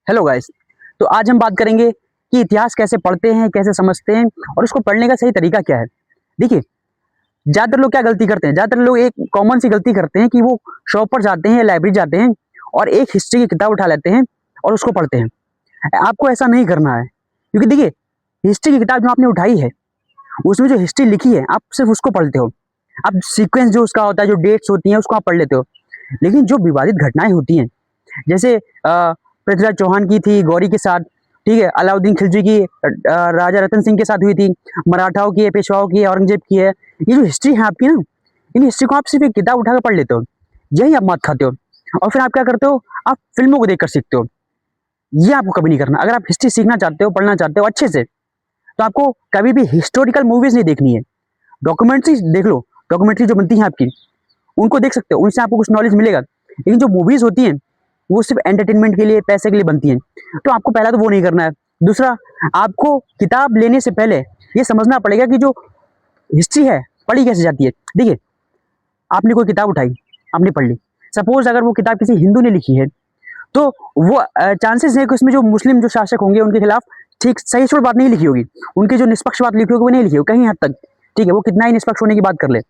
Hello guys. तो आज हम बात करेंगे कि इतिहास कैसे पढ़ते हैं, कैसे समझते हैं और उसको पढ़ने का सही तरीका क्या है। देखिए, ज़्यादातर लोग क्या गलती करते हैं, ज़्यादातर लोग एक कॉमन सी गलती करते हैं कि वो शॉप पर जाते हैं या लाइब्रेरी जाते हैं और एक हिस्ट्री की किताब उठा लेते हैं और उसको पढ़ते हैं। आपको ऐसा नहीं करना है, क्योंकि देखिए, हिस्ट्री की किताब जो आपने उठाई है, उसमें जो हिस्ट्री लिखी है, आप सिर्फ उसको पढ़ते हो। आप सीक्वेंस जो उसका होता है, जो डेट्स होती हैं, उसको आप पढ़ लेते हो। लेकिन जो विवादित घटनाएँ होती हैं, जैसे पृथ्वीराज चौहान की थी गौरी के साथ, ठीक है, अलाउद्दीन खिलजी की राजा रतन सिंह के साथ हुई थी, मराठाओं की है, पेशवाओं की है, औरंगजेब की है। ये जो हिस्ट्री है आपकी ना, इन हिस्ट्री को आप सिर्फ एक किताब उठाकर पढ़ लेते हो, यही आप मात खाते हो। और फिर आप क्या करते हो, आप फिल्मों को देखकर सीखते हो। ये आपको कभी नहीं करना। अगर आप हिस्ट्री सीखना चाहते हो, पढ़ना चाहते हो अच्छे से, तो आपको कभी भी हिस्टोरिकल मूवीज नहीं देखनी है, डॉक्यूमेंट्री देख लो। डॉक्यूमेंट्री जो बनती है आपकी, उनको देख सकते हो, उनसे आपको कुछ नॉलेज मिलेगा। लेकिन जो मूवीज होती हैं, वो सिर्फ एंटरटेनमेंट के लिए, पैसे के लिए बनती हैं। तो आपको पहला तो वो नहीं करना है। दूसरा, आपको किताब लेने से पहले ये समझना पड़ेगा कि जो हिस्ट्री है पढ़ी कैसे जाती है। देखिए, आपने कोई किताब उठाई, आपने पढ़ ली। सपोज अगर वो किताब किसी हिंदू ने लिखी है, तो वो चांसेस है कि उसमें जो मुस्लिम जो शासक होंगे उनके खिलाफ ठीक सही सही बात नहीं लिखी होगी। उनकी जो निष्पक्ष बात लिखी होगी वो नहीं लिखी होगी कहीं हद तक, ठीक है, वो कितना ही निष्पक्ष होने की बात कर ले।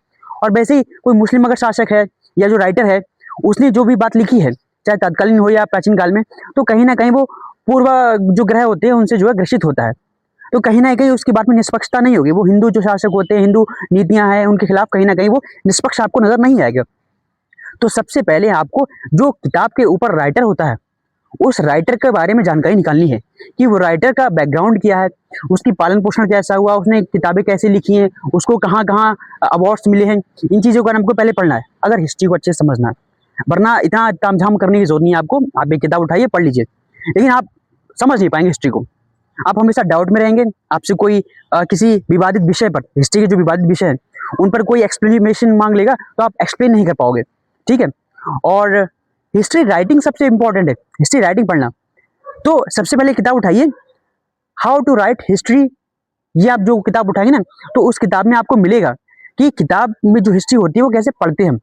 और वैसे ही कोई मुस्लिम अगर शासक है या जो राइटर है, उसने जो भी बात लिखी है, चाहे तत्कालीन हो या प्राचीन काल में, तो कहीं ना कहीं वो पूर्व जो ग्रह होते हैं उनसे जो है ग्रसित होता है। तो कहीं ना कहीं उसकी बात में निष्पक्षता नहीं होगी। वो हिंदू जो शासक होते हैं, हिंदू नीतियां हैं, उनके खिलाफ कहीं ना कहीं वो निष्पक्ष आपको नजर नहीं आएगा। तो सबसे पहले आपको जो किताब के ऊपर राइटर होता है, उस राइटर के बारे में जानकारी निकालनी है कि वो राइटर का बैकग्राउंड क्या है, उसकी पालन पोषण कैसा हुआ, उसने किताबें कैसे लिखी हैं, उसको कहाँ कहाँ अवार्ड्स मिले हैं। इन चीज़ों का हमको पहले पढ़ना है, अगर हिस्ट्री को अच्छे से समझना है। वरना इतना तामझाम करने की जरूरत नहीं है आपको। आप एक किताब उठाइए, पढ़ लीजिए, लेकिन आप समझ नहीं पाएंगे हिस्ट्री को। आप हमेशा डाउट में रहेंगे। आपसे कोई किसी विवादित विषय पर, हिस्ट्री के जो विवादित विषय हैं, उन पर कोई एक्सप्लेनेशन मांग लेगा तो आप एक्सप्लेन नहीं कर पाओगे, ठीक है। और हिस्ट्री राइटिंग सबसे इंपॉर्टेंट है, हिस्ट्री राइटिंग पढ़ना। तो सबसे पहले किताब उठाइए, हाउ टू राइट हिस्ट्री। ये आप जो किताब उठाएंगे ना, तो उस किताब में आपको मिलेगा कि किताब में जो हिस्ट्री होती है वो कैसे पढ़ते हैं हम,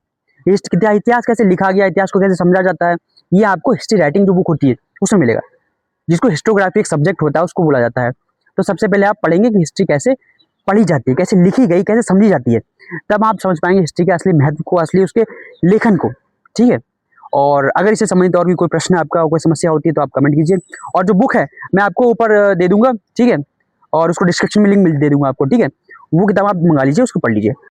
इतिहास कैसे लिखा गया, इतिहास को कैसे समझा जाता है। ये आपको हिस्ट्री राइटिंग जो बुक होती है उसमें मिलेगा, जिसको हिस्टोग्राफी एक सब्जेक्ट होता है, उसको बोला जाता है। तो सबसे पहले आप पढ़ेंगे कि हिस्ट्री कैसे पढ़ी जाती है, कैसे लिखी गई, कैसे समझी जाती है। तब आप समझ पाएंगे हिस्ट्री के असली महत्व को, असली उसके लेखन को, ठीक है। और अगर इससे संबंधित और भी कोई प्रश्न आपका, कोई समस्या होती है, तो आप कमेंट कीजिए। और जो बुक है मैं आपको ऊपर दे दूंगा, ठीक है, और उसको डिस्क्रिप्शन में लिंक दे दूंगा आपको, ठीक है। वो किताब आप मंगा लीजिए, उसको पढ़ लीजिए।